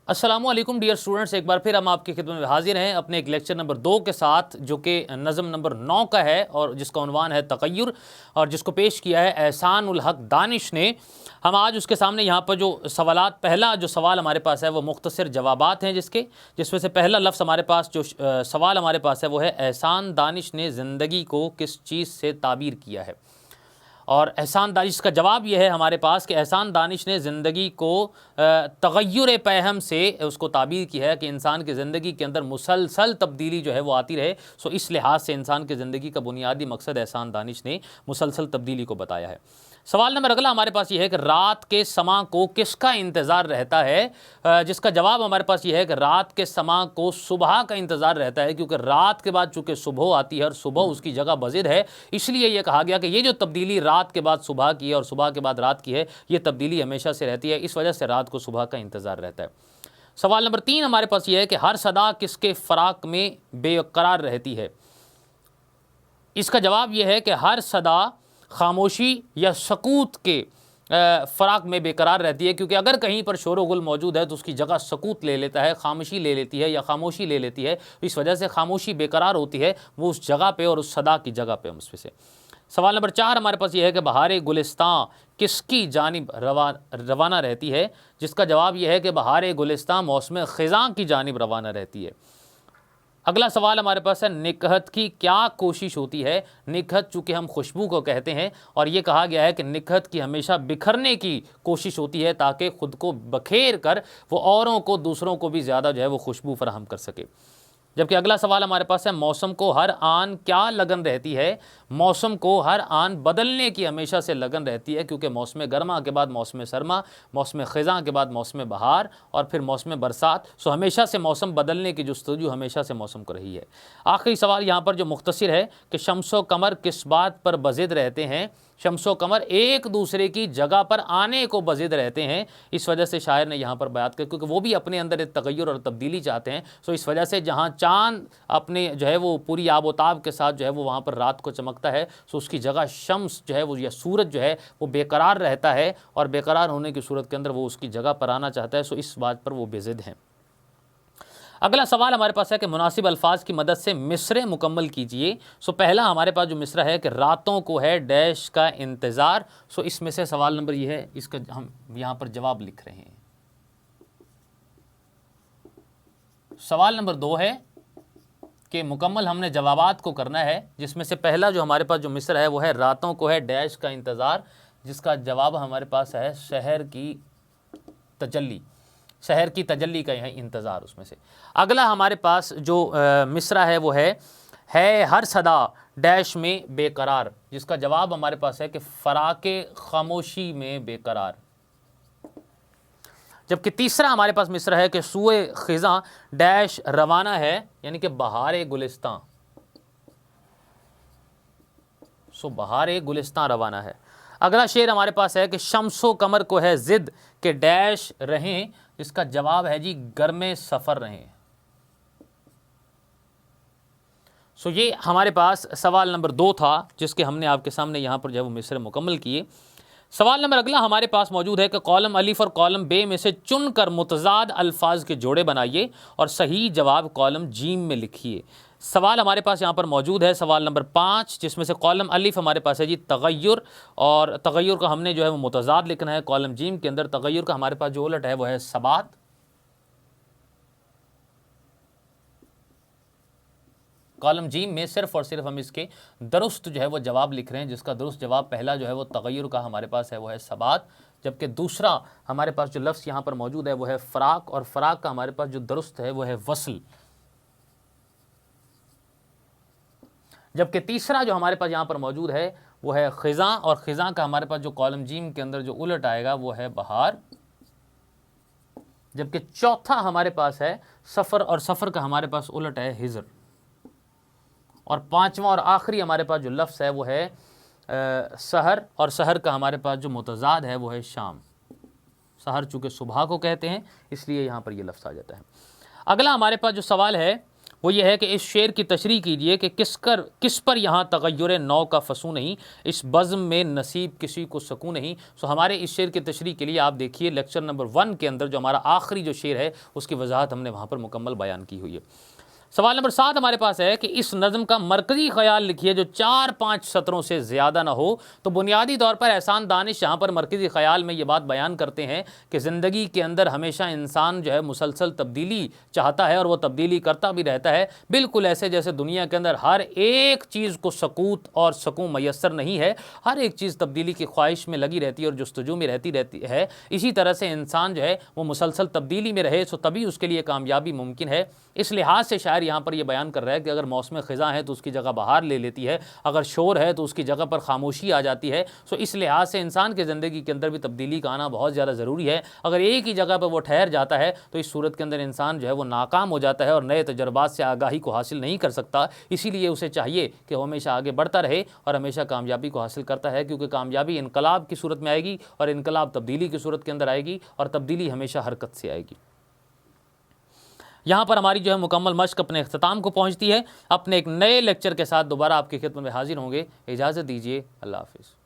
अस्सलामुअलैकुम dear students, एक बार फिर हम आपकी खिदमत में हाजिर हैं अपने एक लेक्चर नंबर 2 के साथ, जो कि नज़म नंबर 9 का है और जिसका उन्वान है तग़य्युर, और जिसको पेश किया है एहसानुल हक दानिश ने। हम आज उसके सामने यहाँ पर जो सवालात, पहला जो सवाल हमारे पास है वो मुख्तसर जवाबात हैं जिसमें से पहला लफ्ज़ हमारे पास जो सवाल हमारे पास है वो है एहसान दानिश ने ज़िंदगी को किस चीज़ से ताबीर किया है। और एहसान दानिश का जवाब यह है हमारे पास कि एहसान दानिश ने ज़िंदगी को तग़य्युर पहम से उसको ताबीर की है कि इंसान की ज़िंदगी के अंदर मुसलसल तब्दीली जो है वो आती रहे। सो इस लिहाज से इंसान की ज़िंदगी का बुनियादी मकसद एहसान दानिश ने मुसलसल तब्दीली को बताया है। सवाल नंबर अगला हमारे पास ये है कि रात के समा को किसका इंतज़ार रहता है। जिसका जवाब हमारे पास ये है कि रात के समा को सुबह का इंतज़ार रहता है, क्योंकि रात के बाद चूँकि सुबह आती है और सुबह उसकी जगह बज़िद है, इसलिए यह कहा गया कि ये जो तब्दीली रात के बाद सुबह की है और सुबह के बाद रात की है, ये तब्दीली हमेशा से रहती है, इस वजह से रात को सुबह का इंतज़ार रहता है। सवाल नंबर 3 हमारे पास ये है कि हर सदा किसके फ़राक में बेकरार रहती है। इसका जवाब यह है कि हर सदा खामोशी या सकूत के फ़राक में बेकरार रहती है, क्योंकि अगर कहीं पर शोर गुल मौजूद है तो उसकी जगह सकूत ले लेता है, खामोशी ले लेती है या खामोशी ले लेती है। इस वजह से खामोशी बेकरार होती है, वो उस जगह पे और उस सदा की जगह पे उसमें से। सवाल नंबर 4 हमारे पास ये है कि बहार गुलिस्तां किसकी जानिब रवाना रहती है। जिसका जवाब यह है कि बहार गुलिस्तां मौसम ख़िज़ां की जानिब रवाना रहती है। अगला सवाल हमारे पास है निकहत की क्या कोशिश होती है। निकहत चूँकि हम खुशबू को कहते हैं और ये कहा गया है कि निकहत की हमेशा बिखरने की कोशिश होती है ताकि ख़ुद को बखेर कर वो औरों को, दूसरों को भी ज़्यादा जो है वो खुशबू फराहम कर सके। जबकि अगला सवाल हमारे पास है मौसम को हर आन क्या लगन रहती है। मौसम को हर आन बदलने की हमेशा से लगन रहती है, क्योंकि मौसम गर्मा के बाद मौसम सरमा, मौसम ख़िज़ां के बाद मौसम बहार और फिर मौसम बरसात। सो हमेशा से मौसम बदलने की जुस्तजू हमेशा से मौसम को रही है। आखिरी सवाल यहाँ पर जो मुख्तसर है कि शम्सो कमर किस बात पर बज़िद रहते हैं। शम्सो कमर एक दूसरे की जगह पर आने को बज़िद रहते हैं। इस वजह से शायर ने यहाँ पर बयात किया, क्योंकि वो भी अपने अंदर एक तग़य्युर और तब्दीली चाहते हैं। सो इस वजह से जहाँ चाँद अपने जो है वो पूरी आबोताब के साथ जो है वो वहाँ पर रात को चमकता है, सो उसकी जगह शम्स जो है वो या सूरज जो है वो बेकरार रहता है और बेकरार होने की सूरत के अंदर वो उसकी जगह पर आना चाहता है। सो इस बात पर वो बेज़िद हैं। अगला सवाल हमारे पास है कि मुनासिब अल्फाज की मदद से मिसरे मुकम्मल कीजिए। सो पहला हमारे पास जो मिसरा है कि रातों को है डैश का इंतज़ार। सो इसमें से सवाल नंबर ये है, इसका हम यहाँ पर जवाब लिख रहे हैं। सवाल नंबर 2 है कि मुकम्मल हमने जवाबात को करना है, जिसमें से पहला जो हमारे पास जो मिसरा है वो है रातों को है डैश का इंतज़ार, जिसका जवाब हमारे पास है शहर की तजल्ली, शहर की तजल्ली का यह इंतज़ार उसमें से। अगला हमारे पास जो मिसरा है वो है हर सदा डैश में बेकरार, जिसका जवाब हमारे पास है कि फ़राके खामोशी में बेकरार। जबकि तीसरा हमारे पास मिसरा है कि सूए ख़िज़ां डैश रवाना है, यानी कि बहार गुलिस्तां। सो बहार गुलिस्तां रवाना है। अगला शेर हमारे पास है कि शम्सो कमर को है ज़िद के डैश रहें, जिसका जवाब है जी गर्मे सफ़र रहें। सो ये हमारे पास सवाल नंबर 2 था, जिसके हमने आपके सामने यहाँ पर जो है वो मिसरे मुकम्मल किए। सवाल नंबर अगला हमारे पास मौजूद है कि कॉलम अलिफ और कॉलम बे में से चुनकर मुतज़ाद अल्फाज के जोड़े बनाइए और सही जवाब कॉलम जीम में लिखिए। सवाल हमारे पास यहाँ पर मौजूद है सवाल नंबर 5, जिसमें से कॉलम अलिफ हमारे पास है जी तग़य्युर, और तग़य्युर का हमने जो है वो मुतज़ाद लिखना है। कॉलम जीम के अंदर तग़य्युर का हमारे पास जो उलट है वो है सबात। कॉलम जीम में सिर्फ़ और सिर्फ हम इसके दुरुस्त जो है वो जवाब लिख रहे हैं, जिसका दुरुस्त जवाब पहला जो है वो तग़य्युर का हमारे पास है वो है सबात। जबकि दूसरा हमारे पास जो लफ्ज़ यहाँ पर मौजूद है वो है फ़राक, और फ़राक का हमारे पास जो दुरुस्त है वो है वसल। जबकि तीसरा जो हमारे पास यहाँ पर मौजूद है वो है ख़िज़ां, और ख़िज़ां का हमारे पास जो कॉलम जीम के अंदर जो उलट आएगा वो है बहार। जबकि चौथा हमारे पास है सफ़र, और सफ़र का हमारे पास उलट है हिजर। और पांचवा और आखिरी हमारे पास जो लफ्ज़ है वो है सहर, और सहर का हमारे पास जो मुतज़ाद है वो है शाम। सहर चूँकि सुबह को कहते हैं इसलिए यहाँ पर ये लफ्ज़ आ जाता है। अगला हमारे पास जो सवाल है वो ये है कि इस शेर की तशरीह कीजिए कि किस पर यहाँ तगय्युर नौ का फंसू नहीं, इस बज़्म में नसीब किसी को सकूं नहीं। सो हमारे इस शेर की तशरीह के लिए आप देखिए लेक्चर नंबर 1 के अंदर जो हमारा आखिरी जो शेर है उसकी वजाहत हमने वहाँ पर मुकम्मल बयान की हुई है। सवाल नंबर 7 हमारे पास है कि इस नज़म का मरकज़ी ख्याल लिखिए जो 4-5 सत्रों से ज़्यादा ना हो। तो बुनियादी तौर पर एहसान दानिश यहाँ पर मरकज़ी ख्याल में ये बात बयान करते हैं कि ज़िंदगी के अंदर हमेशा इंसान जो है मुसलसल तब्दीली चाहता है और वह तब्दीली करता भी रहता है, बिल्कुल ऐसे जैसे दुनिया के अंदर हर एक चीज़ को सकूत और सकून मैसर नहीं है, हर एक चीज़ तब्दीली की ख्वाहिश में लगी रहती है और जस्तजू में रहती है। इसी तरह से इंसान जो है वो मुसलसल तब्दीली में रहे सो तभी उसके लिए कामयाबी मुमकिन है। इस लिहाज से शायर यहाँ पर यह बयान कर रहा है कि अगर मौसम ख़िज़ा है तो उसकी जगह बहार ले लेती है, अगर शोर है तो उसकी जगह पर खामोशी आ जाती है। सो इस लिहाज से इंसान के ज़िंदगी के अंदर भी तब्दीली का आना बहुत ज़्यादा ज़रूरी है। अगर एक ही जगह पर वो ठहर जाता है तो इस सूरत के अंदर इंसान जो है वो नाकाम हो जाता है और नए तजर्बात से आगाही को हासिल नहीं कर सकता। इसीलिए उसे चाहिए कि वो हमेशा आगे बढ़ता रहे और हमेशा कामयाबी को हासिल करता है, क्योंकि कामयाबी इनकलाब की सूरत में आएगी और इनकलाब तब्दीली की सूरत के अंदर आएगी और तब्दीली हमेशा हरकत से आएगी। यहाँ पर हमारी जो है मुकम्मल मश्क अपने अख्ताम को पहुँचती है। अपने एक नए लेक्चर के साथ दोबारा आपकी खिदमत में हाजिर होंगे। इजाज़त दीजिए, अल्लाह हाफ़िज़।